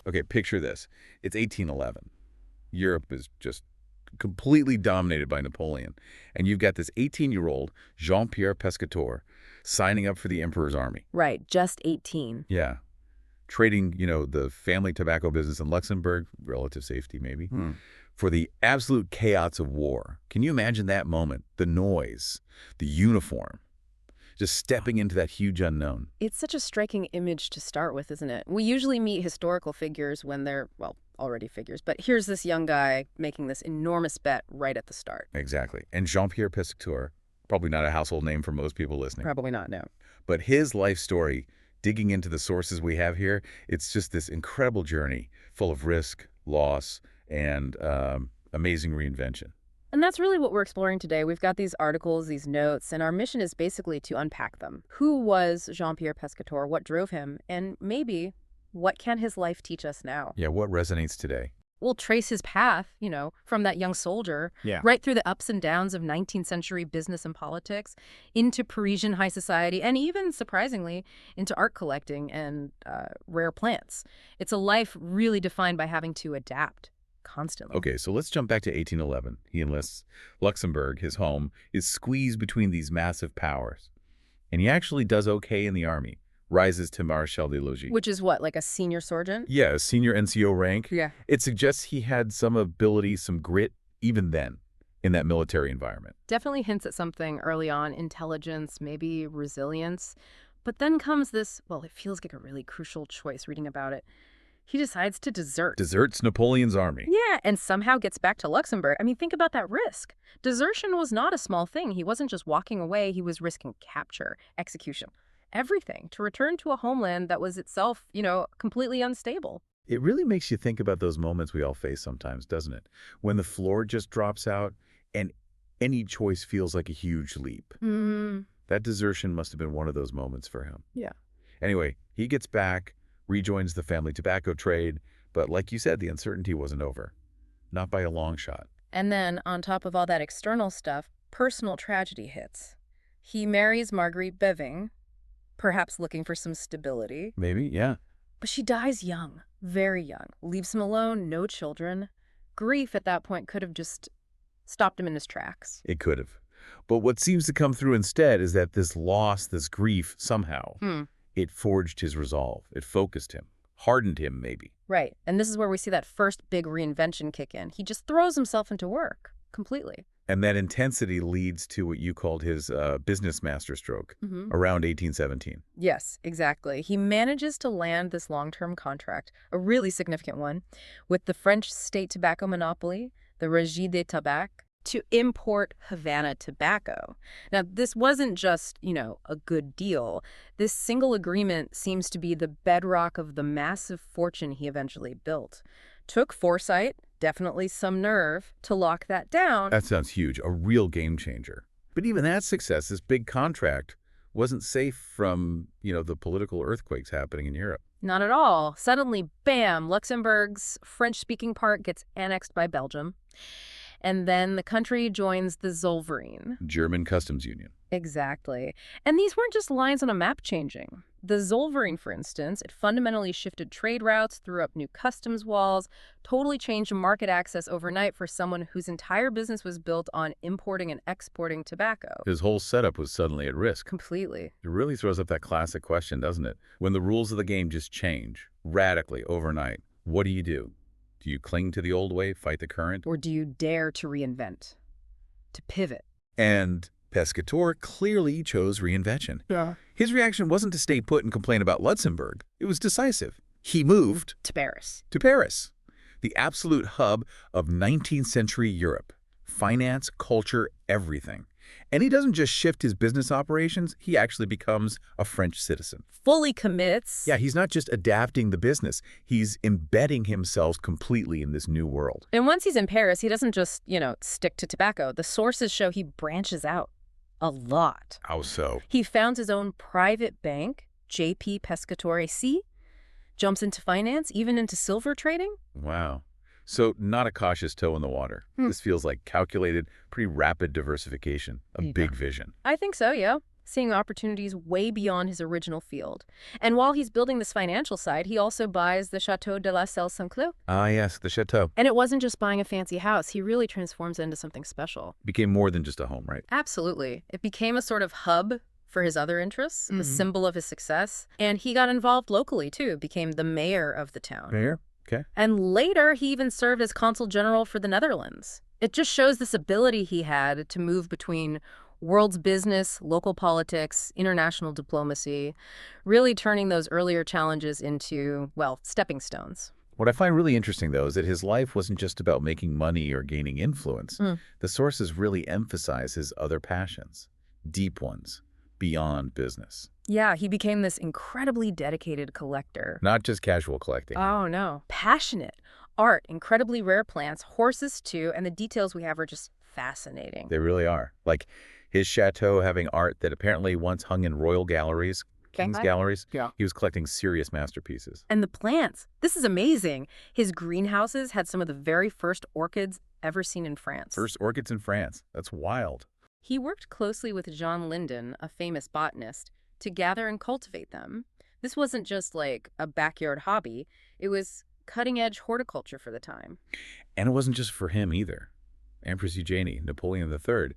Okay, picture this. It's 1811. Europe is just completely dominated by Napoleon. And you've got this 18-year-old Jean-Pierre Pescatore signing up for the emperor's army. Right, just 18. Yeah. Trading, the family tobacco business in Luxembourg, relative safety maybe, for the absolute chaos of war. Can you imagine that moment? The noise, the uniform, just stepping into that huge unknown. It's such a striking image to start with, isn't it? We usually meet historical figures when they're, well, already figures, but here's this young guy making this enormous bet right at the start. Exactly. And Jean-Pierre Pescatore, probably not a household name for most people listening. Probably not, no. But his life story, digging into the sources we have here, it's just this incredible journey full of risk, loss, and amazing reinvention. And that's really what we're exploring today. We've got these articles, these notes, and our mission is basically to unpack them. Who was Jean-Pierre Pescatore? What drove him? And maybe, what can his life teach us now? Yeah, what resonates today? We'll trace his path, from that young soldier, right through the ups and downs of 19th century business and politics, into Parisian high society, and even, surprisingly, into art collecting and rare plants. It's a life really defined by having to adapt constantly. Okay, so let's jump back to 1811. He enlists. Luxembourg, his home, is squeezed between these massive powers. And he actually does okay in the army. Rises to Maréchal des Logis. Which is what, like a senior sergeant? Yeah, a senior NCO rank. Yeah. It suggests he had some ability, some grit, even then, in that military environment. Definitely hints at something early on, intelligence, maybe resilience. But then comes this, well, it feels like a really crucial choice reading about it. He decides to desert. Deserts Napoleon's army. Yeah, and somehow gets back to Luxembourg. I mean, think about that risk. Desertion was not a small thing. He wasn't just walking away. He was risking capture, execution, everything to return to a homeland that was itself, completely unstable. It really makes you think about those moments we all face sometimes, doesn't it? When the floor just drops out and any choice feels like a huge leap. That desertion must have been one of those moments for him. Yeah. Anyway, he gets back, rejoins the family tobacco trade, but like you said, the uncertainty wasn't over. Not by a long shot. And then, on top of all that external stuff, personal tragedy hits. He marries Marguerite Beving, perhaps looking for some stability. Maybe, yeah. But she dies young, very young, leaves him alone, no children. Grief at that point could have just stopped him in his tracks. It could have. But what seems to come through instead is that this loss, this grief, somehow, it forged his resolve. It focused him, hardened him maybe. Right. And this is where we see that first big reinvention kick in. He just throws himself into work completely. And that intensity leads to what you called his business masterstroke around 1817. Yes, exactly. He manages to land this long-term contract, a really significant one, with the French state tobacco monopoly, the Régie des Tabacs, to import Havana tobacco. Now, this wasn't just, a good deal. This single agreement seems to be the bedrock of the massive fortune he eventually built. Took foresight, definitely some nerve, to lock that down. That sounds huge, a real game changer. But even that success, this big contract, wasn't safe from, the political earthquakes happening in Europe. Not at all. Suddenly, bam, Luxembourg's French-speaking part gets annexed by Belgium. And then the country joins the Zollverein. German Customs Union. Exactly. And these weren't just lines on a map changing. The Zollverein, for instance, it fundamentally shifted trade routes, threw up new customs walls, totally changed market access overnight for someone whose entire business was built on importing and exporting tobacco. His whole setup was suddenly at risk. Completely. It really throws up that classic question, doesn't it? When the rules of the game just change radically overnight, what do you do? Do you cling to the old way, fight the current? Or do you dare to reinvent, to pivot? And Pescatore clearly chose reinvention. Yeah. His reaction wasn't to stay put and complain about Luxembourg. It was decisive. He moved To Paris. to Paris, the absolute hub of 19th century Europe. Finance, culture, everything. And he doesn't just shift his business operations, he actually becomes a French citizen. Fully commits. Yeah, he's not just adapting the business, he's embedding himself completely in this new world. And once he's in Paris, he doesn't just, stick to tobacco. The sources show he branches out a lot. How so? He founds his own private bank, J.P. Pescatore C., jumps into finance, even into silver trading. Wow. So not a cautious toe in the water. This feels like calculated, pretty rapid diversification, a big vision. I think so, yeah. seeing opportunities way beyond his original field. And while he's building this financial side, he also buys the Château de la Selle Saint-Cloud. Ah, yes, the chateau. And it wasn't just buying a fancy house. He really transforms it into something special. Became more than just a home, right? Absolutely. It became a sort of hub for his other interests, a symbol of his success. And he got involved locally, too, became the mayor of the town. Mayor? Okay. And later, he even served as consul general for the Netherlands. It just shows this ability he had to move between world's business, local politics, international diplomacy, really turning those earlier challenges into, well, stepping stones. What I find really interesting, though, is that his life wasn't just about making money or gaining influence. The sources really emphasize his other passions, deep ones, beyond business. Yeah, he became this incredibly dedicated collector. Not just casual collecting. Oh, no. Passionate. Art, incredibly rare plants, horses, too, and the details we have are just fascinating. They really are. Like his chateau having art that apparently once hung in royal galleries, king's galleries. Yeah. He was collecting serious masterpieces. And the plants. This is amazing. His greenhouses had some of the very first orchids ever seen in France. First orchids in France. That's wild. He worked closely with John Linden, a famous botanist, to gather and cultivate them. This wasn't just like a backyard hobby. It was cutting-edge horticulture for the time. And it wasn't just for him either. Empress Eugenie, Napoleon III,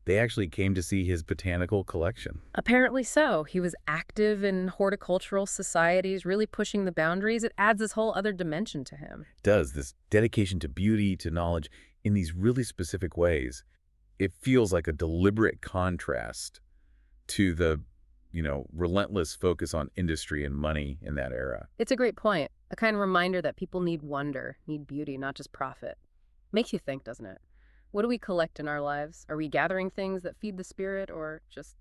they actually came to see his botanical collection. Apparently so. He was active in horticultural societies, really pushing the boundaries. It adds this whole other dimension to him. It does, this dedication to beauty, to knowledge, in these really specific ways. It feels like a deliberate contrast to the, relentless focus on industry and money in that era. It's a great point. A kind of reminder that people need wonder, need beauty, not just profit. Makes you think, doesn't it? What do we collect in our lives? Are we gathering things that feed the spirit or just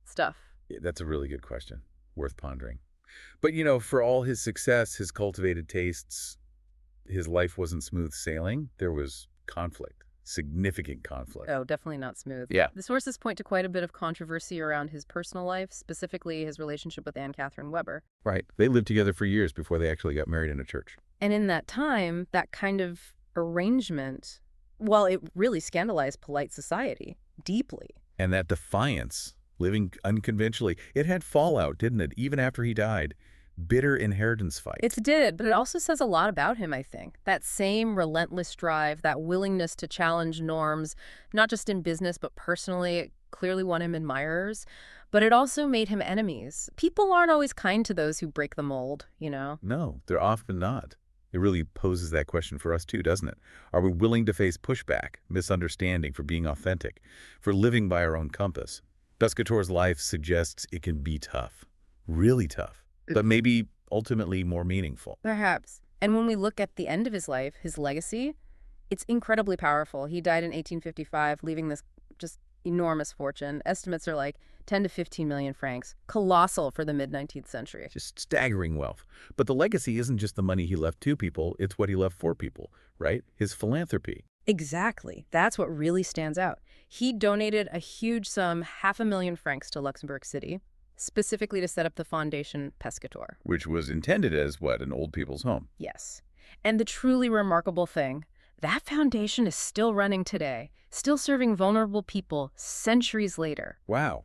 stuff? Yeah, that's a really good question. Worth pondering. But, for all his success, his cultivated tastes, his life wasn't smooth sailing. There was conflict. Significant conflict. Oh, definitely not smooth. Yeah. The sources point to quite a bit of controversy around his personal life, specifically his relationship with Anne Catherine Weber. Right. They lived together for years before they actually got married in a church. And in that time, that kind of arrangement, well, it really scandalized polite society deeply. And that defiance, living unconventionally, it had fallout, didn't it? Even after he died. Bitter inheritance fight. It did, but it also says a lot about him, I think. That same relentless drive, that willingness to challenge norms, not just in business, but personally, it clearly won him admirers. But it also made him enemies. People aren't always kind to those who break the mold, No, they're often not. It really poses that question for us too, doesn't it? Are we willing to face pushback, misunderstanding for being authentic, for living by our own compass? Pescatore's life suggests it can be tough, really tough. But maybe ultimately more meaningful. Perhaps. And when we look at the end of his life, his legacy, it's incredibly powerful. He died in 1855, leaving this just enormous fortune. Estimates are like 10 to 15 million francs. Colossal for the mid-19th century. Just staggering wealth. But the legacy isn't just the money he left to people, it's what he left for people, right? His philanthropy. Exactly. That's what really stands out. He donated a huge sum, 500,000 francs to Luxembourg City, specifically to set up the Fondation Pescatore. Which was intended as, what, an old people's home? Yes. And the truly remarkable thing, that foundation is still running today, still serving vulnerable people centuries later. Wow.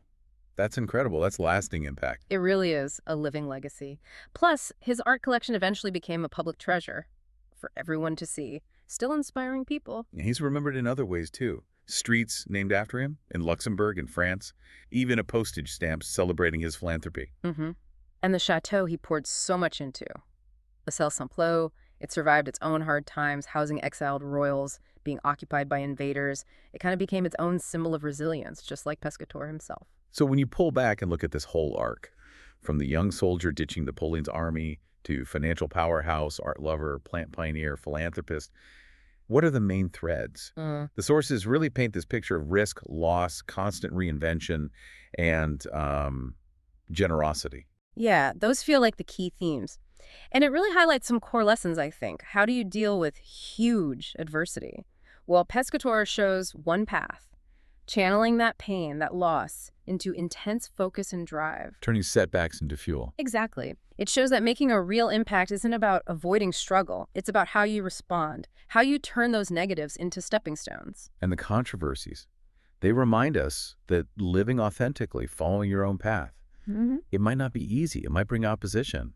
That's incredible. That's lasting impact. It really is a living legacy. Plus, his art collection eventually became a public treasure for everyone to see, still inspiring people. He's remembered in other ways, too. Streets named after him in Luxembourg and France, even a postage stamp celebrating his philanthropy. And the chateau he poured so much into. The Selle Saint-Cloud, it survived its own hard times, housing exiled royals, being occupied by invaders. It kind of became its own symbol of resilience, just like Pescatore himself. So when you pull back and look at this whole arc, from the young soldier ditching Napoleon's army to financial powerhouse, art lover, plant pioneer, philanthropist, what are the main threads? The sources really paint this picture of risk, loss, constant reinvention, and generosity. Yeah, those feel like the key themes. And it really highlights some core lessons, I think. How do you deal with huge adversity? Well, Pescatore shows one path, channeling that pain, that loss, into intense focus and drive. Turning setbacks into fuel. Exactly. It shows that making a real impact isn't about avoiding struggle. It's about how you respond, how you turn those negatives into stepping stones. And the controversies. They remind us that living authentically, following your own path, it might not be easy. It might bring opposition.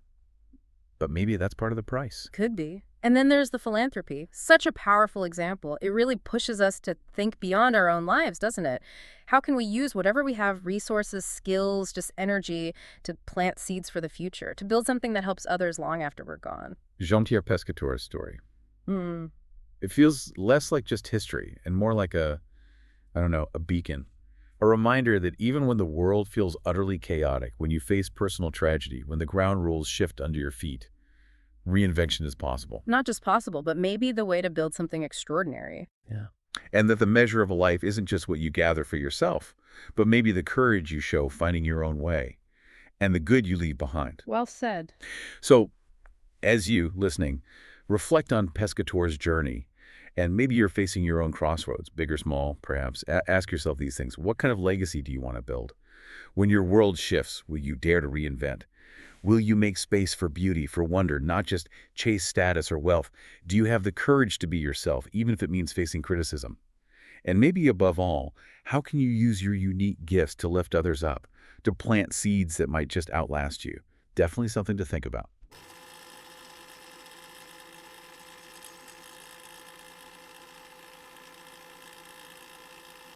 But maybe that's part of the price. Could be. And then there's the philanthropy. Such a powerful example. It really pushes us to think beyond our own lives, doesn't it? How can we use whatever we have, resources, skills, just energy, to plant seeds for the future, to build something that helps others long after we're gone? Jean-Pierre Pescatore's story. It feels less like just history and more like a beacon. A reminder that even when the world feels utterly chaotic, when you face personal tragedy, when the ground rules shift under your feet, reinvention is possible. Not just possible, but maybe the way to build something extraordinary. Yeah. And that the measure of a life isn't just what you gather for yourself, but maybe the courage you show finding your own way and the good you leave behind. Well said. So, as you, listening, reflect on Pescatore's journey, and maybe you're facing your own crossroads, big or small, perhaps. Ask yourself these things. What kind of legacy do you want to build? When your world shifts, will you dare to reinvent? Will you make space for beauty, for wonder, not just chase status or wealth? Do you have the courage to be yourself, even if it means facing criticism? And maybe above all, how can you use your unique gifts to lift others up, to plant seeds that might just outlast you? Definitely something to think about.